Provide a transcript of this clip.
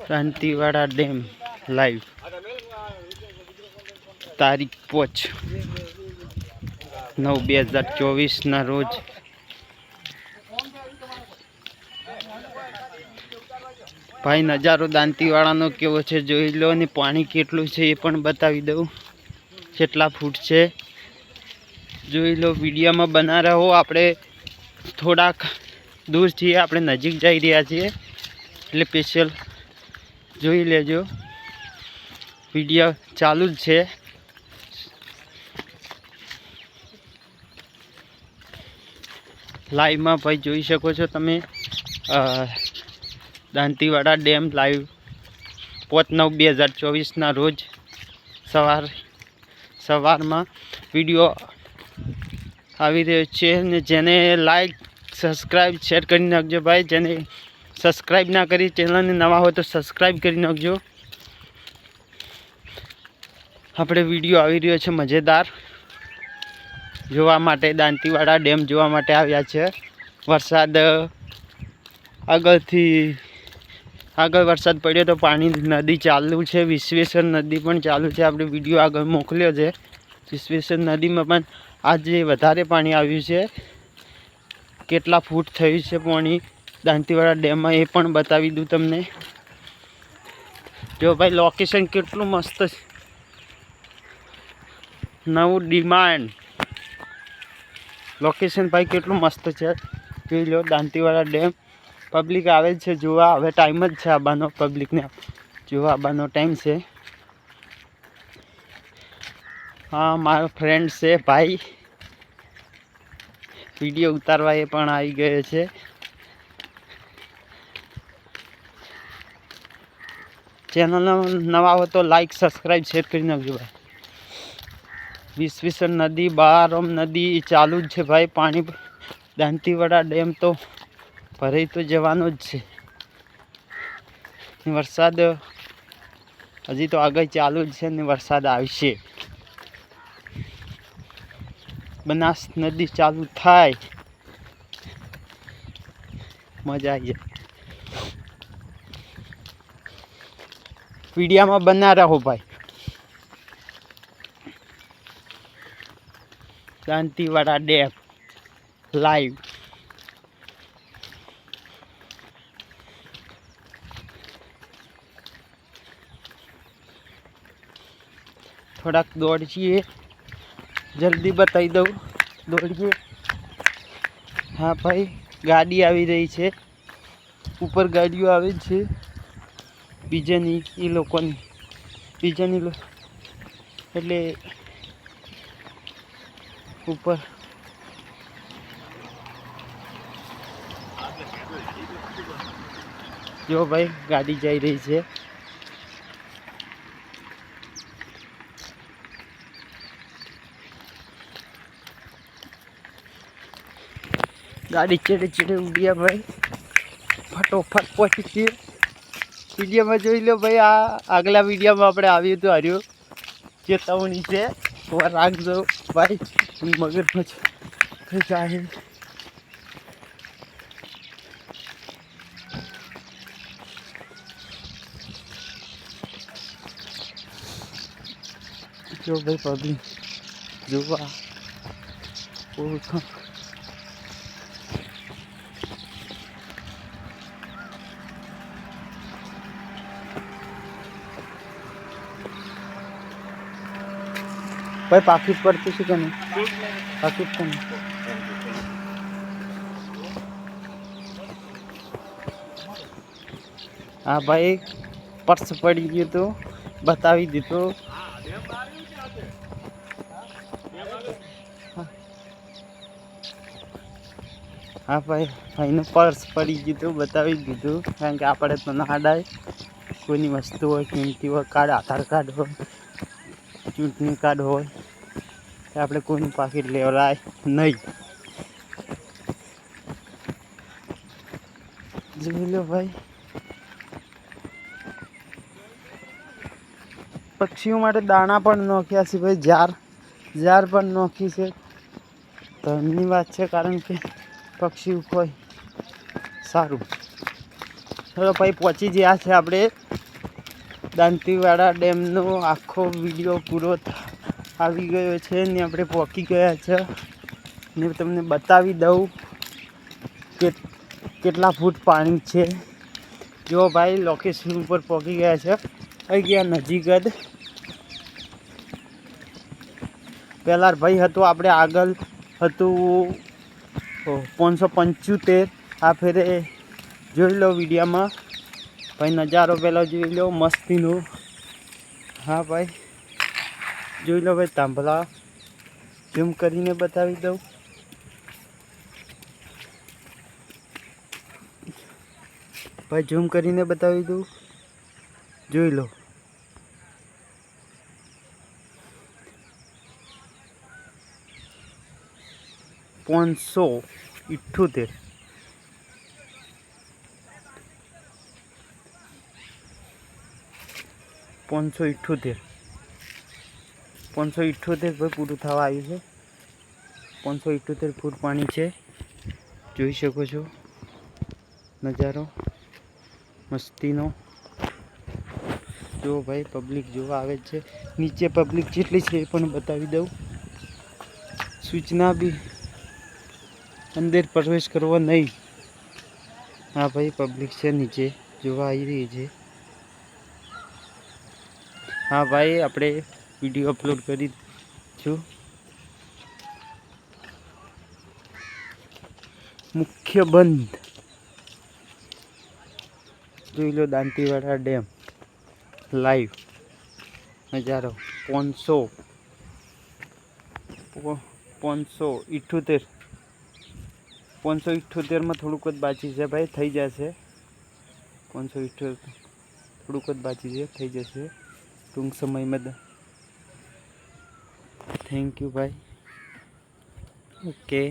Dantiwada dam live તારીખ 5/9/2024 રોજ ભાઈ નજારો દાંતીવાડાનો કેવો છે જોઈ લો, અને પાણી કેટલું છે એ પણ બતાવી દઉં, કેટલા ફૂટ છે જોઈ લો। વિડીયોમાં બના રહો। આપણે થોડાક દૂર છીએ, આપણે નજીક જઈ રહ્યા છીએ એટલે સ્પેશિયલ જોઈ લેજો। વિડીયો ચાલુ જ છે। લાઈવમાં ભાઈ જોઈ શકો છો તમે, દાંતીવાડા ડેમ લાઈવ 5/9/2024 રોજ સવારમાં વિડીયો આવી રહ્યો છે, અને જેને લાઈક સબસ્ક્રાઈબ શેર કરી નાખજો ભાઈ। જેને સબસ્ક્રાઈબ ના કરી ચેનલને નવા હોય તો સબસ્ક્રાઈબ કરી નાખજો। આપણે વિડીયો આવી રહ્યો છે મજેદાર જોવા માટે, દાંતીવાડા ડેમ જોવા માટે આવ્યા છે। વરસાદ આગળ વરસાદ પડ્યો તો પાણી નદી ચાલુ છે, વિશ્વેશ્વર નદી પણ ચાલુ છે। આપણે વિડીયો આગળ મોકલ્યો છે, વિશ્વેશ્વર નદીમાં પણ આજે વધારે પાણી આવ્યું છે। કેટલા ફૂટ થયું છે પાણી દાંતીવાડા ડેમમાં એ પણ બતાવી દઉં તમને। જો ભાઈ લોકેશન કેટલું મસ્ત છે, નવું ડિમાન્ડ લોકેશન ભાઈ કેટલું મસ્ત છે જોઈ લો। દાંતીવાડા ડેમ પબ્લિક આવે છે જોવા, હવે ટાઈમ જ છે આવવાનો, પબ્લિકને જોવા આવવાનો ટાઈમ છે। હા, મારો ફ્રેન્ડ છે ભાઈ, વિડીયો ઉતારવા એ પણ આવી ગયો છે। ચેનલ નવા હો તો લાઈક સબસ્ક્રાઈબ શેર કરી નાખજો ભાઈ। વિશ્વેશ્વર નદી, બારમ નદી ચાલુ જ છે ભાઈ। પાણી દાંતીવાડા ડેમ તો ભરાઈ તો જવાનો જ છે। વરસાદ હજી તો આગળ ચાલુ જ છે ને વરસાદ આવશે। બનાસ નદી ચાલુ થાય મજા આવી જાય। વિડીયામાં બના રહો ભાઈ। દાંતીવાડા ડેમ લાઈવ થોડાક દોડીએ, જલ્દી બતાવી દઉં, દોડીએ। હા ભાઈ, ગાડી આવી રહી છે, ઉપર ગાડીઓ આવે છે બીજાની, એ લોકોની બીજાની એટલે ઉપર જો ભાઈ ગાડી જઈ રહી છે। ગાડી ચેડે ચેડે ઉડ્યા ભાઈ, ફટોફટ પહોંચી છીએ। વિડીયોમાં જોઈ લો ભાઈ, આ આગલા વિડીયોમાં આપણે આવ્યું હતું હાર્યું, ચેતવણી છે રાખજો ભાઈ, મગજમાં જાય। જો ભાઈ પબ્લિક જોવા ઓળખો ભાઈ, પાકીટ પડતું છે કે નહીં? પાકીટ કે નહીં? હા ભાઈ, પર્સ પડી ગયું તો બતાવી દીધું। હા ભાઈ, ભાઈનું પર્સ પડી ગયું તો બતાવી દીધું, કારણ કે આપણે તો ના અડાય। કોઈની વસ્તુ હોય, કિંમતી હોય, કાર્ડ, આધાર કાર્ડ હોય, ચૂંટણી કાર્ડ હોય, આપણે કોઈનું પાકીટ લેવડાય નહીં। જોઈ લો ભાઈ, પક્ષીઓ માટે દાણા પણ નોખ્યા છે ભાઈ, ઝાર પણ નોખી છે। ધન્યવાદ છે, કારણ કે પક્ષીઓ કોઈ સારું ચલો ભાઈ પહોંચી ગયા છે આપણે દાંતીવાડા ડેમનો આખો વિડીયો પૂરો આવી ગયો છે ને આપણે પહોંચી ગયા છે ને તમને બતાવી દઉં કે કેટલા ફૂટ પાણી છે. જો ભાઈ લોકેશન ઉપર પહોંચી ગયા છે. આવી ગયા નજીક જ. પહેલાં ભાઈ હતું આપણે આગળ હતું 575. આ ફેરે જોઈ લો વિડીયોમાં ભાઈ નજારો પહેલાં જોઈ લો મસ્તીનો. હા ભાઈ જોઈ લો ભાઈ તાંભલા ઝૂમ કરીને બતાવી દઉં. ભાઈ ઝૂમ કરીને બતાવી દઉં. જોઈ લો 578 ભાઈ પૂરું થવા આવ્યું છે. 578 ફૂટ પાણી છે. જોઈ શકો છો નજારો મસ્તીનો. જો ભાઈ પબ્લિક જોવા આવે છે. નીચે પબ્લિક જેટલી છે એ પણ બતાવી દઉં. સૂચના બી અંદર પ્રવેશ કરવો નહીં. હા ભાઈ પબ્લિક છે નીચે જોવા આવી રહી છે. હા ભાઈ આપણે વિડીયો અપલોડ કરી છું. મુખ્ય બંધ જોઈ લો દાંતીવાડા ડેમ લાઈવ નજારો. 578માં થોડુંક જ બાકી છે ભાઈ. થઈ જશે 578 થોડુંક જ બાકી છે. થઈ જશે ટૂંક સમયમાં. થેન્ક યુ ભાઈ. ઓકે.